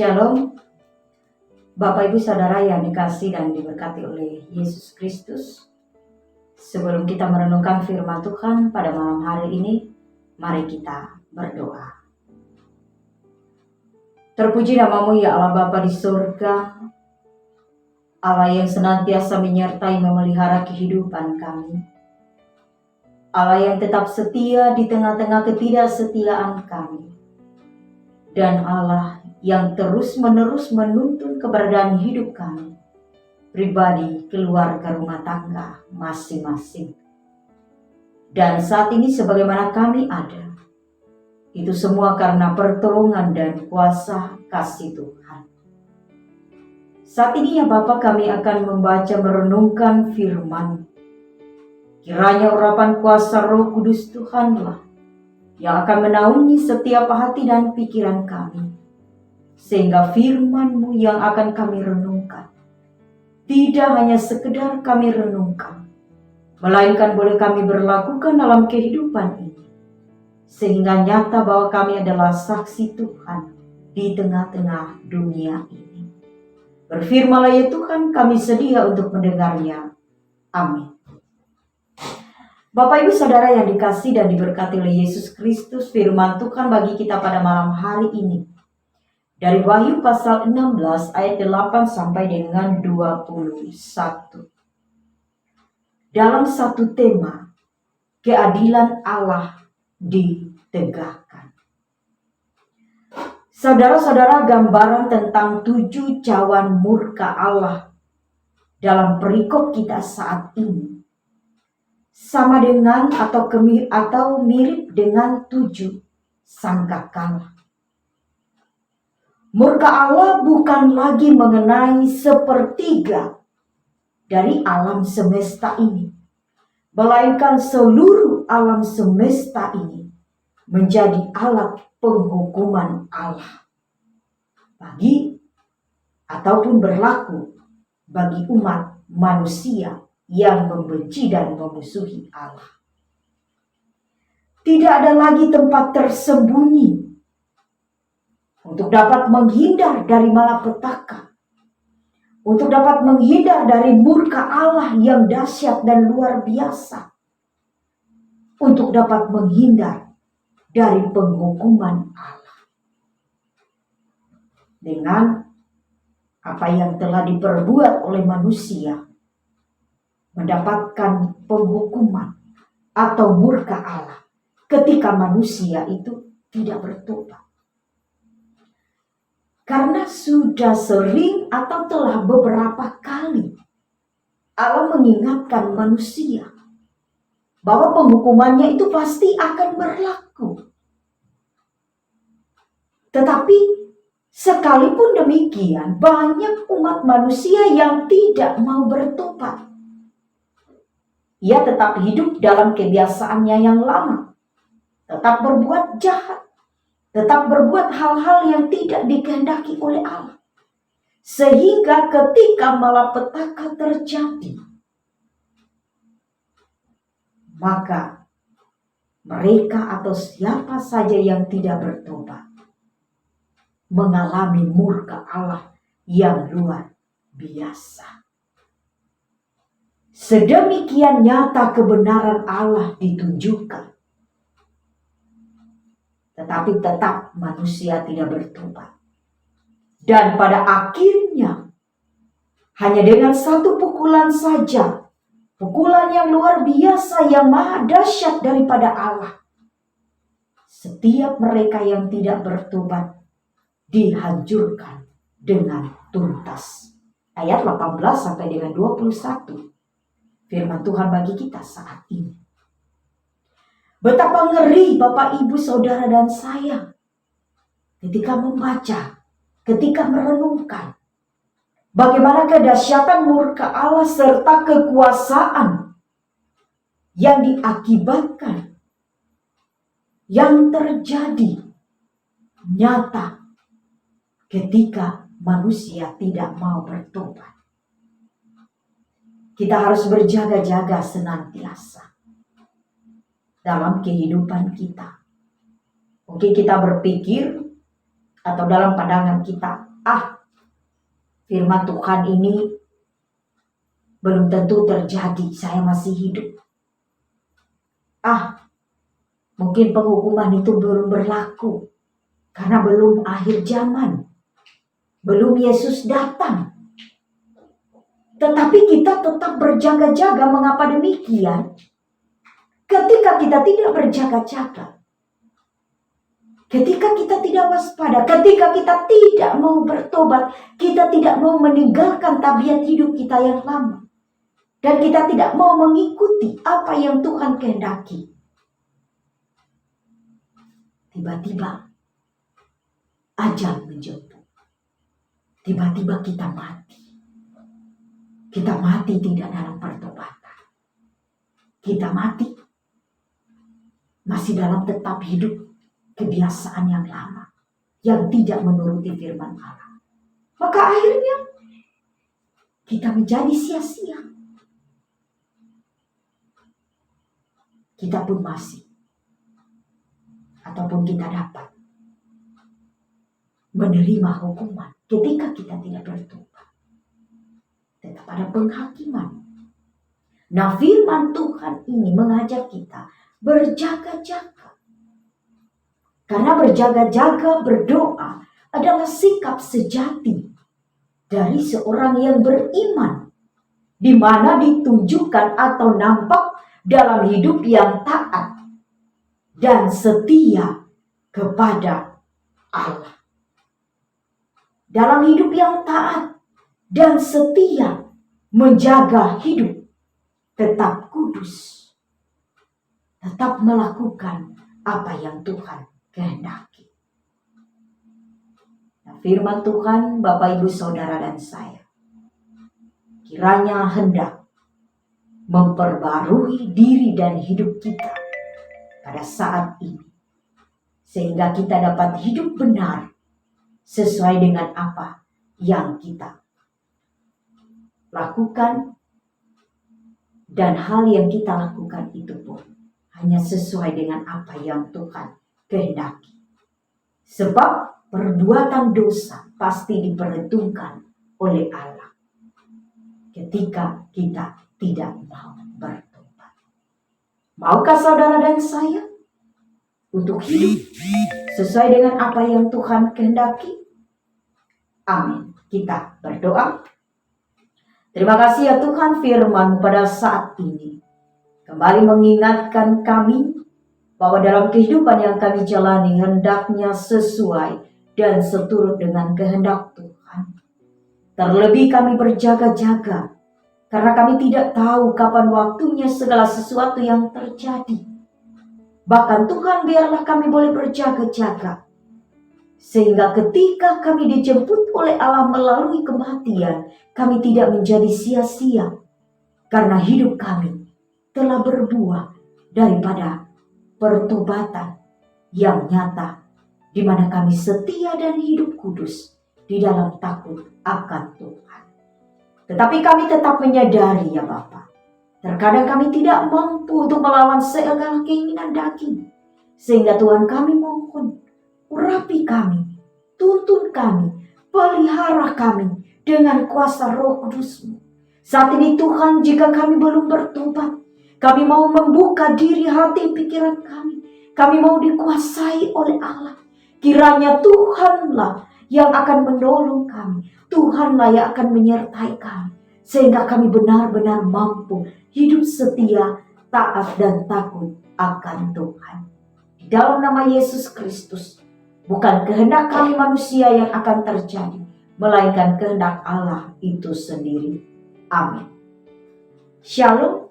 Shalom, Bapak Ibu Saudara yang dikasihi dan diberkati oleh Yesus Kristus. Sebelum kita merenungkan firman Tuhan pada malam hari ini, mari kita berdoa. Terpuji namamu ya Allah Bapa di surga, Allah yang senantiasa menyertai memelihara kehidupan kami. Allah yang tetap setia di tengah-tengah ketidaksetiaan kami. Dan Allah yang terus-menerus menuntun keberadaan hidup kami, pribadi, keluarga, rumah tangga, masing-masing. Dan saat ini sebagaimana kami ada, itu semua karena pertolongan dan kuasa kasih Tuhan. Saat ini ya Bapa, kami akan membaca merenungkan firman. Kiranya urapan kuasa Roh Kudus Tuhanlah yang akan menaungi setiap hati dan pikiran kami. Sehingga firman-Mu yang akan kami renungkan tidak hanya sekedar kami renungkan, melainkan boleh kami berlakukan dalam kehidupan ini. Sehingga nyata bahwa kami adalah saksi Tuhan di tengah-tengah dunia ini. Berfirman-Lah ya Tuhan, kami sedia untuk mendengarnya. Amin. Bapak Ibu Saudara yang dikasihi dan diberkati oleh Yesus Kristus, firman Tuhan bagi kita pada malam hari ini dari Wahyu pasal 16 ayat 8 sampai dengan 21. Dalam satu tema, keadilan Allah ditegakkan. Saudara-saudara, gambaran tentang 7 cawan murka Allah dalam perikop kita saat ini sama dengan atau mirip dengan 7 sangkakala. Murka Allah bukan lagi mengenai sepertiga dari alam semesta ini, melainkan seluruh alam semesta ini menjadi alat penghukuman Allah bagi ataupun berlaku bagi umat manusia yang membenci dan memusuhi Allah. Tidak ada lagi tempat tersembunyi untuk dapat menghindar dari malapetaka, untuk dapat menghindar dari murka Allah yang dahsyat dan luar biasa, untuk dapat menghindar dari penghukuman Allah. Dengan apa yang telah diperbuat oleh manusia, mendapatkan penghukuman atau murka Allah ketika manusia itu tidak bertobat. Karena sudah sering atau telah beberapa kali Allah mengingatkan manusia bahwa penghukumannya itu pasti akan berlaku. Tetapi sekalipun demikian, banyak umat manusia yang tidak mau bertobat. Ia tetap hidup dalam kebiasaannya yang lama, tetap berbuat jahat, tetap berbuat hal-hal yang tidak dikehendaki oleh Allah. Sehingga ketika malapetaka terjadi, maka mereka atau siapa saja yang tidak bertobat mengalami murka Allah yang luar biasa. Sedemikian nyata kebenaran Allah ditunjukkan. Tetapi tetap manusia tidak bertobat. Dan pada akhirnya, hanya dengan satu pukulan saja, pukulan yang luar biasa yang maha dahsyat daripada Allah, setiap mereka yang tidak bertobat dihancurkan dengan tuntas. Ayat 18 sampai dengan 21. Firman Tuhan bagi kita saat ini. Betapa ngeri Bapak, Ibu, Saudara, dan saya ketika membaca, ketika merenungkan bagaimana kedahsyatan murka Allah serta kekuasaan yang diakibatkan, yang terjadi nyata ketika manusia tidak mau bertobat. Kita harus berjaga-jaga senantiasa dalam kehidupan kita. Mungkin kita berpikir atau dalam pandangan kita, Firman Tuhan ini belum tentu terjadi, saya masih hidup. Mungkin penghukuman itu belum berlaku karena belum akhir zaman, belum Yesus datang. Tetapi kita tetap berjaga-jaga. Mengapa demikian? Ketika kita tidak berjaga-jaga, ketika kita tidak waspada, ketika kita tidak mau bertobat, kita tidak mau meninggalkan tabiat hidup kita yang lama, dan kita tidak mau mengikuti apa yang Tuhan kehendaki, tiba-tiba ajal menjemput. Tiba-tiba kita mati. Kita mati tidak dalam pertobatan. Kita mati masih dalam tetap hidup kebiasaan yang lama, yang tidak menuruti firman Allah. Maka akhirnya kita menjadi sia-sia. Kita pun masih, ataupun kita dapat menerima hukuman ketika kita tidak bertobat. Tetap ada penghakiman. Nah, firman Tuhan ini mengajak kita berjaga-jaga. Karena berjaga-jaga berdoa adalah sikap sejati dari seorang yang beriman, di mana ditunjukkan atau nampak dalam hidup yang taat dan setia kepada Allah. Dalam hidup yang taat dan setia, menjaga hidup tetap kudus, tetap melakukan apa yang Tuhan kehendaki. Nah, firman Tuhan, Bapak, Ibu, Saudara, dan saya, kiranya hendak memperbarui diri dan hidup kita pada saat ini, sehingga kita dapat hidup benar sesuai dengan apa yang kita lakukan, dan hal yang kita lakukan itu pun hanya sesuai dengan apa yang Tuhan kehendaki. Sebab perbuatan dosa pasti diperhitungkan oleh Allah ketika kita tidak mau bertobat. Maukah saudara dan saya untuk hidup sesuai dengan apa yang Tuhan kehendaki? Amin. Kita berdoa. Terima kasih ya Tuhan, firman pada saat ini kembali mengingatkan kami bahwa dalam kehidupan yang kami jalani hendaknya sesuai dan seturut dengan kehendak Tuhan. Terlebih kami berjaga-jaga karena kami tidak tahu kapan waktunya segala sesuatu yang terjadi. Bahkan Tuhan, biarlah kami boleh berjaga-jaga, sehingga ketika kami dijemput oleh Allah melalui kematian, kami tidak menjadi sia-sia, karena hidup kami telah berbuah daripada pertobatan yang nyata, di mana kami setia dan hidup kudus di dalam takut akan Tuhan. Tetapi kami tetap menyadari ya Bapa, terkadang kami tidak mampu untuk melawan segala keinginan daging, sehingga Tuhan kami mohon, urapi kami, tuntun kami, pelihara kami dengan kuasa Roh Kudus-Mu. Saat ini Tuhan, jika kami belum bertobat, kami mau membuka diri, hati, pikiran kami. Kami mau dikuasai oleh Allah. Kiranya Tuhanlah yang akan menolong kami. Tuhanlah yang akan menyertai kami, sehingga kami benar-benar mampu hidup setia, taat, dan takut akan Tuhan. Di dalam nama Yesus Kristus, bukan kehendak kami manusia yang akan terjadi, melainkan kehendak Allah itu sendiri. Amin. Shalom.